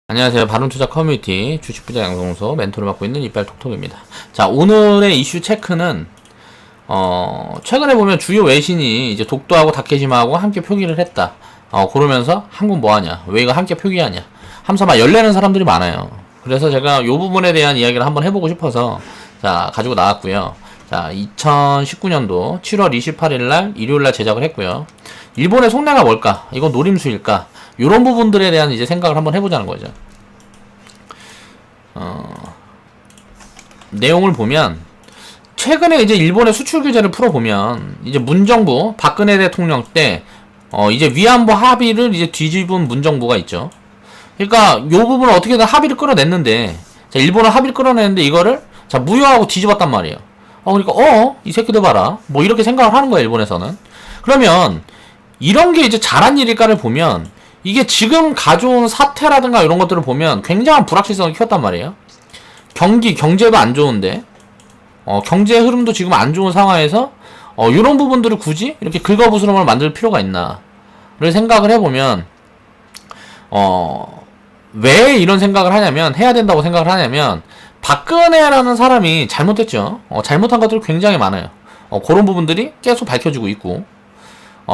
안녕하세요. 바른투자 커뮤니티 주식부자 양성소 멘토를 맡고 있는 이빨톡톡입니다. 자, 오늘의 이슈 체크는 최근에 보면 주요 외신이 이제 독도하고 다케시마하고 함께 표기를 했다. 그러면서 한국 뭐하냐, 왜 이거 함께 표기하냐 하면서 막 열내는 사람들이 많아요. 그래서 제가 이 부분에 대한 이야기를 한번 해보고 싶어서 자 가지고 나왔고요. 자, 2019년도 7월 28일날 일요일날 제작을 했고요. 일본의 속내가 뭘까? 이건 노림수일까? 이런 부분들에 대한 이제 생각을 한번 해보자는 거죠. 내용을 보면 최근에 이제 일본의 수출 규제를 풀어보면 이제 문정부 박근혜 대통령 때 이제 위안부 합의를 이제 뒤집은 문정부가 있죠. 그러니까 요 부분을 어떻게든 합의를 끌어냈는데, 자, 일본은 합의를 끌어냈는데 이거를 자 무효하고 뒤집었단 말이에요. 그러니까 이 새끼들 봐라, 뭐 이렇게 생각을 하는 거예요, 일본에서는. 그러면 이런 게 이제 잘한 일일까를 보면 이게 지금 가져온 사태라든가 이런 것들을 보면 굉장한 불확실성을 키웠단 말이에요. 경제도 안 좋은데, 경제 흐름도 지금 안 좋은 상황에서, 이런 부분들을 굳이 이렇게 긁어부스럼을 만들 필요가 있나, 를 생각을 해보면, 왜 이런 생각을 하냐면, 해야 된다고 생각을 하냐면, 박근혜라는 사람이 잘못했죠. 잘못한 것들이 굉장히 많아요. 그런 부분들이 계속 밝혀지고 있고,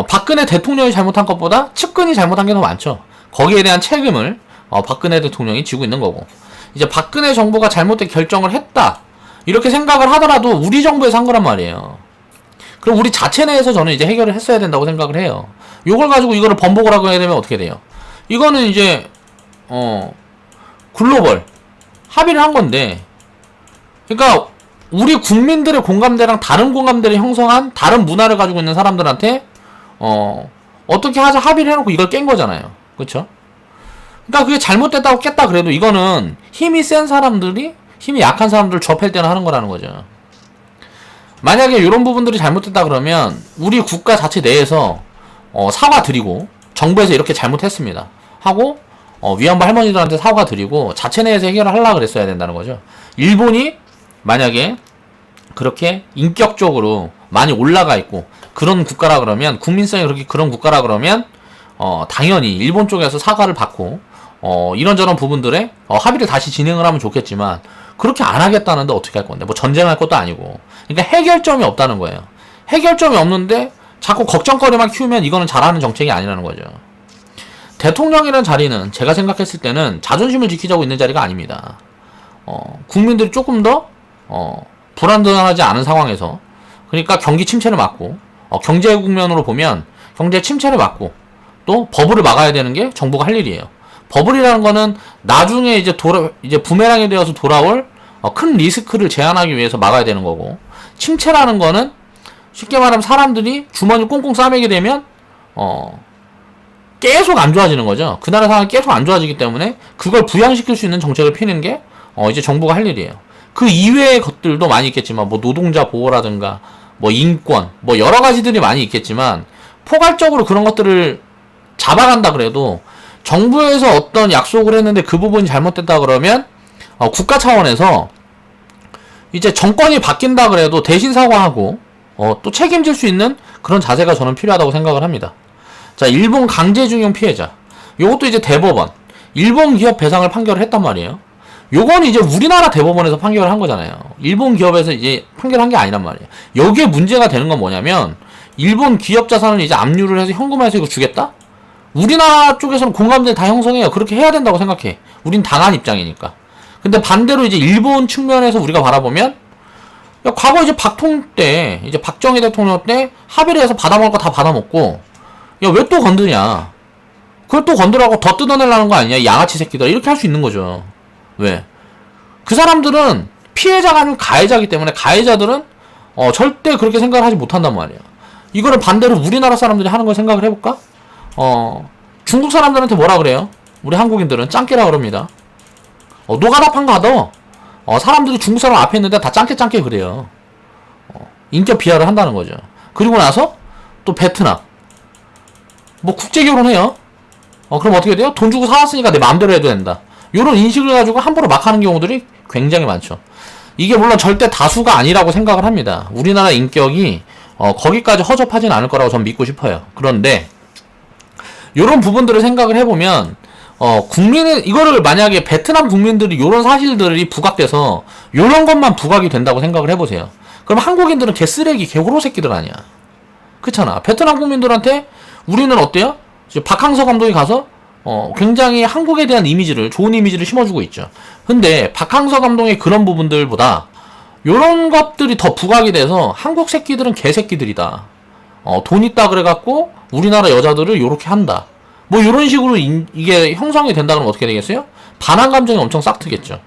박근혜 대통령이 잘못한 것보다 측근이 잘못한 게 더 많죠. 거기에 대한 책임을 박근혜 대통령이 지고 있는 거고, 이제 박근혜 정부가 잘못된 결정을 했다 이렇게 생각을 하더라도 우리 정부에서 한 거란 말이에요. 그럼 우리 자체 내에서 저는 이제 해결을 했어야 된다고 생각을 해요. 요걸 가지고 이거를 번복을 하게 되면 어떻게 돼요? 이거는 이제 글로벌 합의를 한 건데, 그러니까 우리 국민들의 공감대랑 다른 공감대를 형성한 다른 문화를 가지고 있는 사람들한테 어떻게 하자 합의를 해놓고 이걸 깬 거잖아요. 그쵸? 그러니까 그게 잘못됐다고 깼다 그래도 이거는 힘이 센 사람들이 힘이 약한 사람들을 접할 때는 하는 거라는 거죠. 만약에 이런 부분들이 잘못됐다 그러면 우리 국가 자체 내에서 사과드리고, 정부에서 이렇게 잘못했습니다 하고 위안부 할머니들한테 사과드리고 자체 내에서 해결을 하려고 그랬어야 된다는 거죠. 일본이 만약에 그렇게 인격적으로 많이 올라가 있고 그런 국가라 그러면, 국민성이 그렇게 그런 국가라 그러면 당연히 일본 쪽에서 사과를 받고 이런저런 부분들에 합의를 다시 진행을 하면 좋겠지만, 그렇게 안 하겠다는데 어떻게 할 건데, 뭐 전쟁할 것도 아니고. 그러니까 해결점이 없다는 거예요. 해결점이 없는데 자꾸 걱정거리만 키우면 이거는 잘하는 정책이 아니라는 거죠. 대통령이라는 자리는 제가 생각했을 때는 자존심을 지키자고 있는 자리가 아닙니다. 국민들이 조금 더 불안정하지 않은 상황에서, 그러니까 경기 침체를 막고, 경제 국면으로 보면 경제 침체를 막고, 또 버블을 막아야 되는 게 정부가 할 일이에요. 버블이라는 거는 나중에 이제 부메랑이 되어서 돌아올 큰 리스크를 제한하기 위해서 막아야 되는 거고, 침체라는 거는 쉽게 말하면 사람들이 주머니 꽁꽁 싸매게 되면 계속 안 좋아지는 거죠. 그 나라 상황이 계속 안 좋아지기 때문에 그걸 부양시킬 수 있는 정책을 피는 게 이제 정부가 할 일이에요. 그 이외의 것들도 많이 있겠지만, 뭐 노동자 보호라든가 뭐 인권, 뭐 여러 가지들이 많이 있겠지만, 포괄적으로 그런 것들을 잡아간다 그래도 정부에서 어떤 약속을 했는데 그 부분이 잘못됐다 그러면 국가 차원에서 이제 정권이 바뀐다 그래도 대신 사과하고 또 책임질 수 있는 그런 자세가 저는 필요하다고 생각을 합니다. 자, 일본 강제징용 피해자, 요것도 이제 대법원 일본 기업 배상을 판결을 했단 말이에요. 요건 이제 우리나라 대법원에서 판결을 한 거잖아요. 일본 기업에서 이제 판결한 게 아니란 말이에요. 여기에 문제가 되는 건 뭐냐면, 일본 기업 자산을 이제 압류를 해서 현금화해서 이거 주겠다? 우리나라 쪽에서는 공감대 다 형성해요. 그렇게 해야 된다고 생각해. 우린 당한 입장이니까. 근데 반대로 이제 일본 측면에서 우리가 바라보면, 야, 과거 이제 박통 때, 이제 박정희 대통령 때 합의를 해서 받아먹을 거 다 받아먹고, 야, 왜 또 건드냐? 그걸 또 건드라고 더 뜯어내려는 거 아니냐? 양아치 새끼들. 이렇게 할 수 있는 거죠. 왜? 그 사람들은 피해자가 아니면 가해자이기 때문에, 가해자들은 절대 그렇게 생각을 하지 못한단 말이에요. 이거를 반대로 우리나라 사람들이 하는 걸 생각을 해볼까? 중국 사람들한테 뭐라 그래요? 우리 한국인들은 짱깨라 그럽니다. 노가다판 가도 사람들이 중국 사람 앞에 있는데 다 짱깨 그래요. 인격 비하를 한다는 거죠. 그리고 나서 또 베트남 뭐 국제 결혼해요. 그럼 어떻게 돼요? 돈 주고 사왔으니까 내 마음대로 해도 된다. 요런 인식을 가지고 함부로 막 하는 경우들이 굉장히 많죠. 이게 물론 절대 다수가 아니라고 생각을 합니다. 우리나라 인격이 거기까지 허접하진 않을 거라고 전 믿고 싶어요. 그런데 요런 부분들을 생각을 해보면 국민의, 이거를 만약에 베트남 국민들이 요런 사실들이 부각돼서 요런 것만 부각이 된다고 생각을 해보세요. 그럼 한국인들은 개쓰레기, 개호로 새끼들 아니야. 그렇잖아. 베트남 국민들한테 우리는 어때요? 이제 박항서 감독이 가서 굉장히 한국에 대한 이미지를, 좋은 이미지를 심어주고 있죠. 근데 박항서 감독의 그런 부분들보다 요런 것들이 더 부각이 돼서 한국 새끼들은 개새끼들이다. 돈 있다 그래갖고 우리나라 여자들을 요렇게 한다. 뭐 요런 식으로 이게 형성이 된다 그러면 어떻게 되겠어요? 반항 감정이 엄청 싹트겠죠.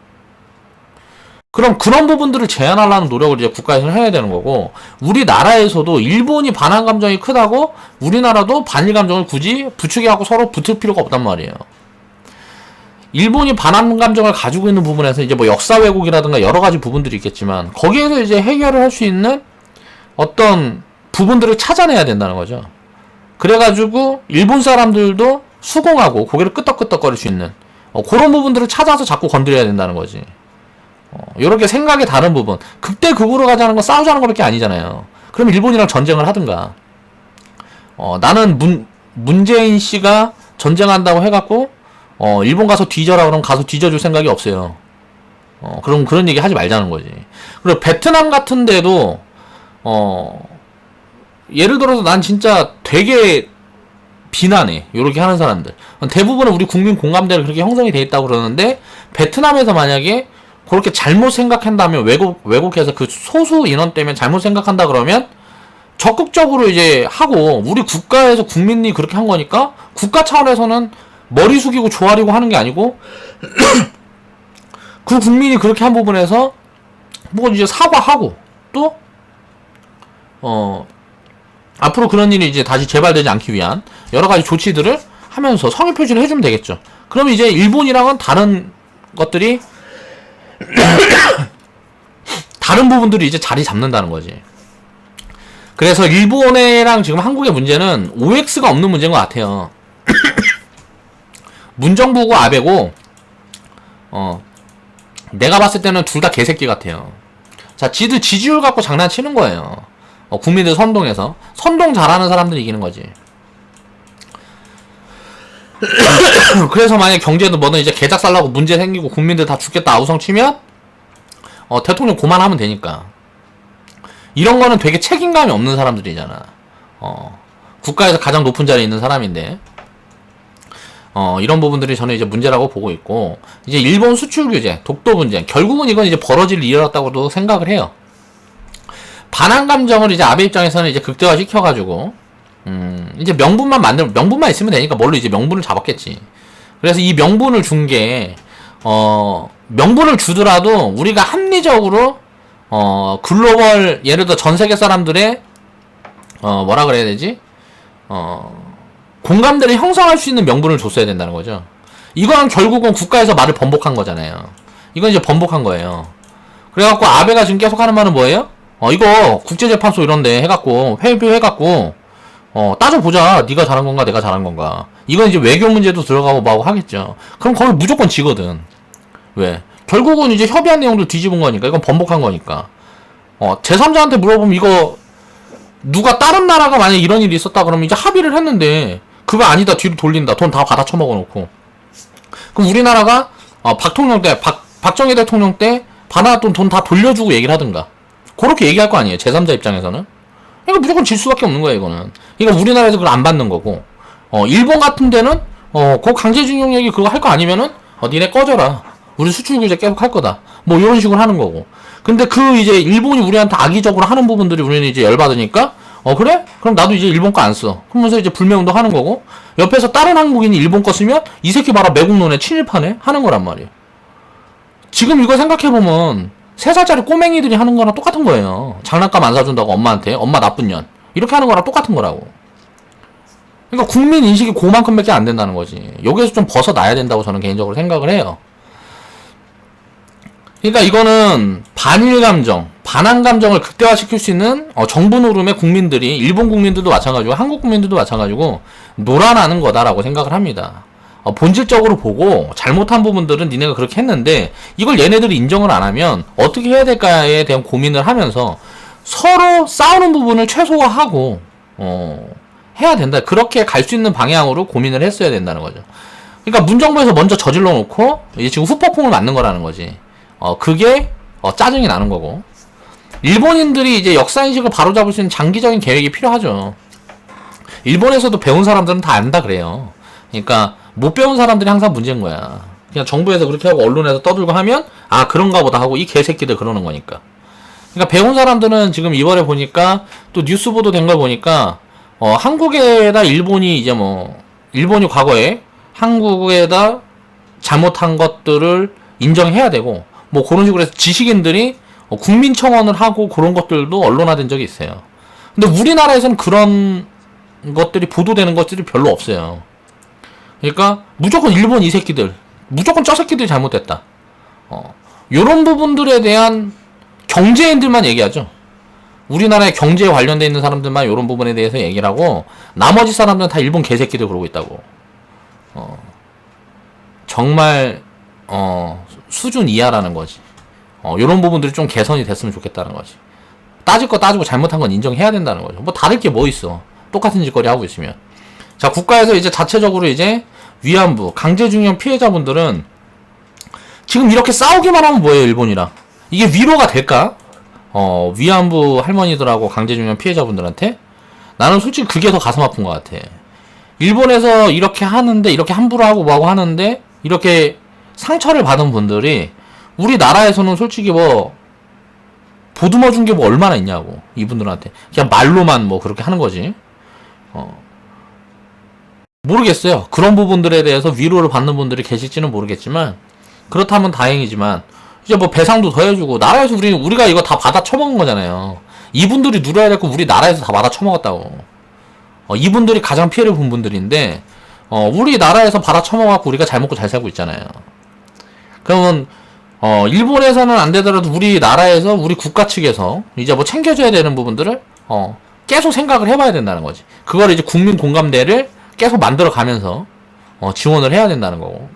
그럼 그런 부분들을 제한하려는 노력을 이제 국가에서는 해야 되는 거고, 우리나라에서도 일본이 반항 감정이 크다고 우리나라도 반일 감정을 굳이 부추기하고 서로 붙을 필요가 없단 말이에요. 일본이 반항 감정을 가지고 있는 부분에서 이제 뭐 역사 왜곡이라든가 여러 가지 부분들이 있겠지만, 거기에서 이제 해결을 할 수 있는 어떤 부분들을 찾아내야 된다는 거죠. 그래가지고 일본 사람들도 수긍하고 고개를 끄덕끄덕거릴 수 있는 그런 부분들을 찾아서 자꾸 건드려야 된다는 거지. 요렇게 생각의 다른 부분, 극대 극으로 가자는 건 싸우자는 것밖에 아니잖아요. 그럼 일본이랑 전쟁을 하든가, 나는 문재인 씨가 전쟁한다고 해갖고 일본 가서 뒤져라 그러면 가서 뒤져줄 생각이 없어요. 그럼 그런 얘기 하지 말자는 거지. 그리고 베트남 같은 데도 예를 들어서 난 진짜 되게 비난해. 요렇게 하는 사람들. 대부분은 우리 국민 공감대를 그렇게 형성이 돼 있다고 그러는데, 베트남에서 만약에 그렇게 잘못 생각한다면, 왜곡해서 그 소수 인원 때문에 잘못 생각한다 그러면 적극적으로 이제 하고, 우리 국가에서 국민이 그렇게 한 거니까 국가 차원에서는 머리 숙이고 조아리고 하는 게 아니고 그 국민이 그렇게 한 부분에서 뭐 이제 사과하고, 또 앞으로 그런 일이 이제 다시 재발되지 않기 위한 여러 가지 조치들을 하면서 성의 표시를 해주면 되겠죠. 그러면 이제 일본이랑은 다른 것들이 다른 부분들이 이제 자리 잡는다는 거지. 그래서 일본이랑 지금 한국의 문제는 OX가 없는 문제인 것 같아요. 문정부고 아베고 내가 봤을 때는 둘 다 개새끼 같아요. 자, 지들 지지율 갖고 장난치는 거예요. 국민들 선동해서. 선동 잘하는 사람들이 이기는 거지. 그래서 만약에 경제도 뭐든 이제 개작 살라고 문제 생기고 국민들 다 죽겠다 아우성 치면 대통령 고만하면 되니까. 이런 거는 되게 책임감이 없는 사람들이잖아. 국가에서 가장 높은 자리에 있는 사람인데, 이런 부분들이 저는 이제 문제라고 보고 있고, 이제 일본 수출 규제, 독도 분쟁, 결국은 이건 이제 벌어질 일이었다고도 생각을 해요. 반항 감정을 이제 아베 입장에서는 이제 극대화 시켜가지고, 이제 명분만 있으면 되니까 뭘로 이제 명분을 잡았겠지. 그래서 이 명분을 준 게, 명분을 주더라도 우리가 합리적으로, 글로벌, 예를 들어 전 세계 사람들의, 뭐라 그래야 되지? 공감대를 형성할 수 있는 명분을 줬어야 된다는 거죠. 이거는 결국은 국가에서 말을 번복한 거잖아요. 이건 이제 번복한 거예요. 그래갖고 아베가 지금 계속 하는 말은 뭐예요? 이거 국제재판소 이런데 해갖고 회부해갖고 따져보자. 네가 잘한 건가 내가 잘한 건가. 이건 이제 외교 문제도 들어가고 뭐하고 하겠죠. 그럼 거기 무조건 지거든. 왜? 결국은 이제 협의한 내용도 뒤집은 거니까. 이건 번복한 거니까. 제3자한테 물어보면 이거 누가 다른 나라가 만약에 이런 일이 있었다 그러면 이제 합의를 했는데 그거 아니다 뒤로 돌린다. 돈 다 받아 처먹어 놓고. 그럼 우리나라가 박정희 대통령 때 받아놨던 돈 다 돌려주고 얘기를 하든가. 그렇게 얘기할 거 아니에요. 제3자 입장에서는. 이거 무조건 질 수밖에 없는 거예요, 이거는. 이거 우리나라에서 그걸 안 받는 거고. 일본 같은 데는, 그 강제징용 얘기 그거 할 거 아니면은, 니네 꺼져라. 우리 수출 규제 계속 할 거다. 뭐, 이런 식으로 하는 거고. 근데 이제 일본이 우리한테 악의적으로 하는 부분들이 우리는 이제 열받으니까, 그래? 그럼 나도 이제 일본 거 안 써. 그러면서 이제 불매운동 하는 거고, 옆에서 다른 한국인이 일본 거 쓰면, 이 새끼 봐라, 매국노네, 친일파네? 하는 거란 말이에요. 지금 이거 생각해보면, 3살짜리 꼬맹이들이 하는 거랑 똑같은 거예요. 장난감 안 사준다고 엄마한테. 엄마 나쁜 년. 이렇게 하는 거랑 똑같은 거라고. 그러니까 국민 인식이 그만큼밖에 안 된다는 거지. 여기에서 좀 벗어나야 된다고 저는 개인적으로 생각을 해요. 그러니까 이거는 반일 감정, 반항 감정을 극대화시킬 수 있는 정부 노름의 국민들이, 일본 국민들도 마찬가지고 한국 국민들도 마찬가지고 놀아나는 거다라고 생각을 합니다. 본질적으로 보고 잘못한 부분들은 니네가 그렇게 했는데 이걸 얘네들이 인정을 안 하면 어떻게 해야 될까에 대한 고민을 하면서 서로 싸우는 부분을 최소화하고 해야 된다. 그렇게 갈 수 있는 방향으로 고민을 했어야 된다는 거죠. 그러니까 문정부에서 먼저 저질러 놓고 이제 지금 후폭풍을 맞는 거라는 거지. 그게 짜증이 나는 거고. 일본인들이 이제 역사인식을 바로잡을 수 있는 장기적인 계획이 필요하죠. 일본에서도 배운 사람들은 다 안다 그래요. 그러니까 못 배운 사람들이 항상 문제인 거야. 그냥 정부에서 그렇게 하고 언론에서 떠들고 하면 아 그런가 보다 하고 이 개새끼들 그러는 거니까. 그러니까 배운 사람들은 지금 이번에 보니까 또 뉴스 보도된 걸 보니까 한국에다 일본이 이제 뭐 일본이 과거에 한국에다 잘못한 것들을 인정해야 되고 뭐 그런 식으로 해서 지식인들이 국민청원을 하고 그런 것들도 언론화된 적이 있어요. 근데 우리나라에서는 그런 것들이 보도되는 것들이 별로 없어요. 그러니까 무조건 일본 이 새끼들, 무조건 저 새끼들이 잘못됐다. 요런 부분들에 대한 경제인들만 얘기하죠. 우리나라의 경제에 관련돼 있는 사람들만 요런 부분에 대해서 얘기를 하고 나머지 사람들은 다 일본 개새끼들 그러고 있다고. 정말 수준 이하라는 거지. 요런 부분들이 좀 개선이 됐으면 좋겠다는 거지. 따질 거 따지고 잘못한 건 인정해야 된다는 거죠. 뭐 다를 게 뭐 있어. 똑같은 짓거리 하고 있으면. 자, 국가에서 이제 자체적으로 이제 위안부, 강제징용 피해자분들은 지금 이렇게 싸우기만 하면 뭐예요, 일본이랑. 이게 위로가 될까? 위안부 할머니들하고 강제징용 피해자분들한테? 나는 솔직히 그게 더 가슴 아픈 것 같아. 일본에서 이렇게 하는데, 이렇게 함부로 하고 뭐하고 하는데, 이렇게 상처를 받은 분들이 우리나라에서는 솔직히 뭐, 보듬어 준 게 뭐 얼마나 있냐고, 이분들한테. 그냥 말로만 뭐 그렇게 하는 거지. 모르겠어요. 그런 부분들에 대해서 위로를 받는 분들이 계실지는 모르겠지만, 그렇다면 다행이지만, 이제 뭐 배상도 더 해주고, 나라에서 우리가 이거 다 받아 처먹은 거잖아요. 이분들이 누려야 될 거 우리 나라에서 다 받아 처먹었다고. 이분들이 가장 피해를 본 분들인데, 우리나라에서 받아 처먹어갖고 우리가 잘 먹고 잘 살고 있잖아요. 그러면, 일본에서는 안 되더라도 우리나라에서, 우리 국가 측에서, 이제 뭐 챙겨줘야 되는 부분들을, 계속 생각을 해봐야 된다는 거지. 그걸 이제 국민 공감대를 계속 만들어 가면서, 지원을 해야 된다는 거고.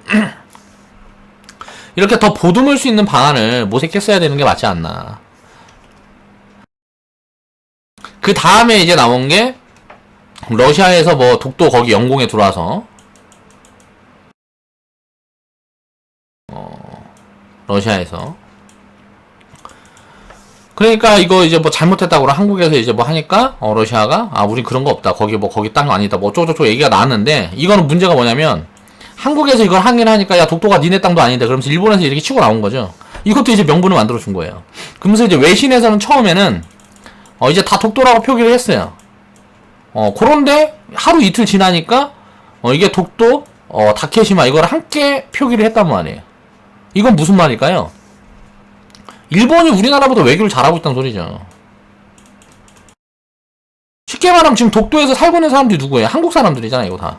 이렇게 더 보듬을 수 있는 방안을 모색했어야 되는 게 맞지 않나. 그 다음에 이제 나온 게, 러시아에서 뭐 독도 거기 영공에 들어와서, 러시아에서. 그러니까 이거 이제 뭐 잘못했다고 한국에서 이제 뭐 하니까, 러시아가, 우린 그런 거 없다. 거기 뭐 거기 땅 아니다. 뭐 어쩌고저쩌고 얘기가 나왔는데, 이거는 문제가 뭐냐면, 한국에서 이걸 항의를 하니까 야 독도가 니네 땅도 아닌데 그러면서 일본에서 이렇게 치고 나온 거죠. 이것도 이제 명분을 만들어 준 거예요. 그러면서 이제 외신에서는 처음에는 이제 다 독도라고 표기를 했어요. 그런데 하루 이틀 지나니까 이게 독도 다케시마 이걸 함께 표기를 했단 말이에요. 이건 무슨 말일까요? 일본이 우리나라보다 외교를 잘하고 있다는 소리죠. 쉽게 말하면 지금 독도에서 살고 있는 사람들이 누구예요? 한국 사람들이잖아요, 이거 다.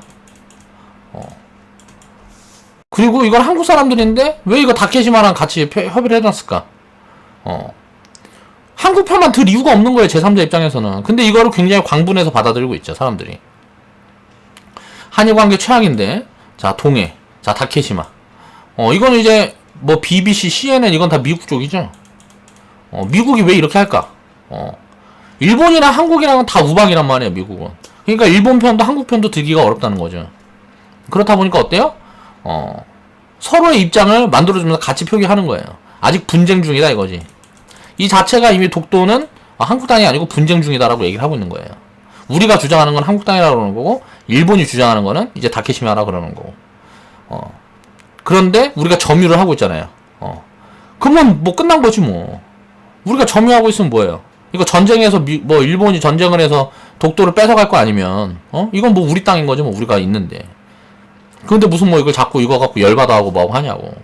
그리고 이건 한국 사람들인데 왜 이거 다케시마랑 같이 협의를 해놨을까? 한국 편만 들 이유가 없는 거예요, 제3자 입장에서는. 근데 이거를 굉장히 광분해서 받아들이고 있죠, 사람들이. 한일 관계 최악인데, 자 동해, 자 다케시마. 이거는 이제 뭐 BBC, CNN 이건 다 미국 쪽이죠. 미국이 왜 이렇게 할까? 일본이랑 한국이랑은 다 우방이란 말이에요, 미국은. 그러니까 일본 편도 한국 편도 들기가 어렵다는 거죠. 그렇다 보니까 어때요? 서로의 입장을 만들어주면서 같이 표기하는 거예요. 아직 분쟁 중이다 이거지. 이 자체가 이미 독도는 한국 땅이 아니고 분쟁 중이다라고 얘기를 하고 있는 거예요. 우리가 주장하는 건 한국 땅이라고 그러는 거고, 일본이 주장하는 거는 이제 다케시마라고 그러는 거고. 그런데 우리가 점유를 하고 있잖아요. 그러면 뭐 끝난 거지 뭐. 우리가 점유하고 있으면 뭐예요? 이거 전쟁에서 뭐 일본이 전쟁을 해서 독도를 뺏어갈 거 아니면 이건 뭐 우리 땅인 거죠 뭐 우리가 있는데. 근데 무슨 뭐 이걸 자꾸 이거 갖고 열받아 하고 뭐 하냐고.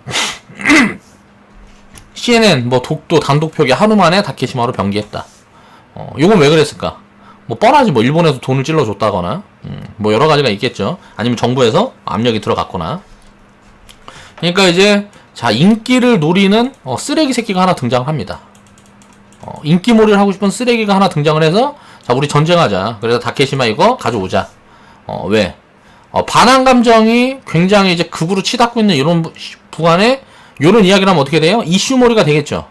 CNN 뭐 독도 단독 표기 하루 만에 다케시마로 변기했다. 요건 왜 그랬을까? 뭐 뻔하지 뭐 일본에서 돈을 찔러줬다거나 뭐 여러 가지가 있겠죠. 아니면 정부에서 압력이 들어갔거나. 그러니까 이제 자 인기를 노리는 쓰레기 새끼가 하나 등장합니다. 인기몰이를 하고 싶은 쓰레기가 하나 등장을 해서 자 우리 전쟁하자. 그래서 다케시마 이거 가져오자. 왜? 반항 감정이 굉장히 이제 극으로 치닫고 있는 이런 부간에 이런 이야기를 하면 어떻게 돼요? 이슈몰이가 되겠죠.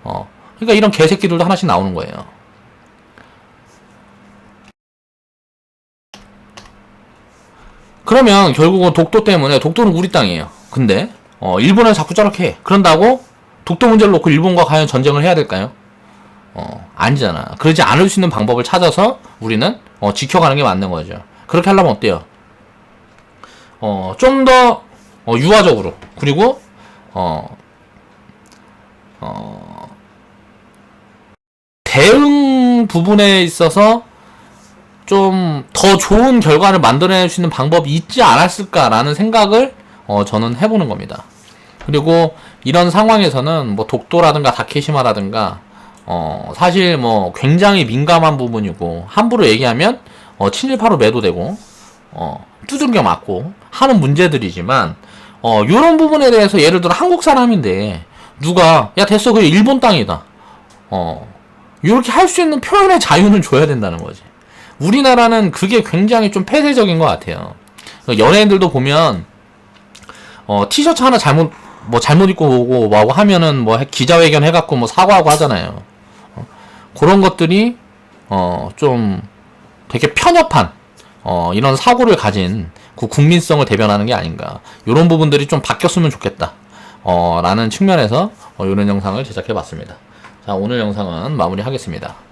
그러니까 이런 개새끼들도 하나씩 나오는 거예요. 그러면 결국은 독도 때문에 독도는 우리 땅이에요. 근데 일본은 자꾸 저렇게 해. 그런다고 독도 문제를 놓고 일본과 과연 전쟁을 해야 될까요? 아니잖아. 그러지 않을 수 있는 방법을 찾아서 우리는 지켜가는 게 맞는 거죠. 그렇게 하려면 어때요? 좀 더 유화적으로, 그리고 대응 부분에 있어서 좀 더 좋은 결과를 만들어낼 수 있는 방법이 있지 않았을까라는 생각을 저는 해보는 겁니다. 그리고 이런 상황에서는 뭐 독도라든가 다케시마라든가 사실 뭐 굉장히 민감한 부분이고 함부로 얘기하면 친일파로 매도되고 두들겨 맞고 하는 문제들이지만 요런 부분에 대해서 예를 들어 한국 사람인데 누가 야 됐어 그게 일본 땅이다 요렇게 할 수 있는 표현의 자유는 줘야 된다는 거지. 우리나라는 그게 굉장히 좀 폐쇄적인 것 같아요. 연예인들도 보면 티셔츠 하나 잘못 입고 오고 뭐 하면은 뭐 기자회견 해갖고 뭐 사과하고 하잖아요. 그런 것들이 좀 되게 편협한 이런 사고를 가진 그 국민성을 대변하는 게 아닌가. 이런 부분들이 좀 바뀌었으면 좋겠다. 라는 측면에서 이런 영상을 제작해봤습니다. 자, 오늘 영상은 마무리하겠습니다.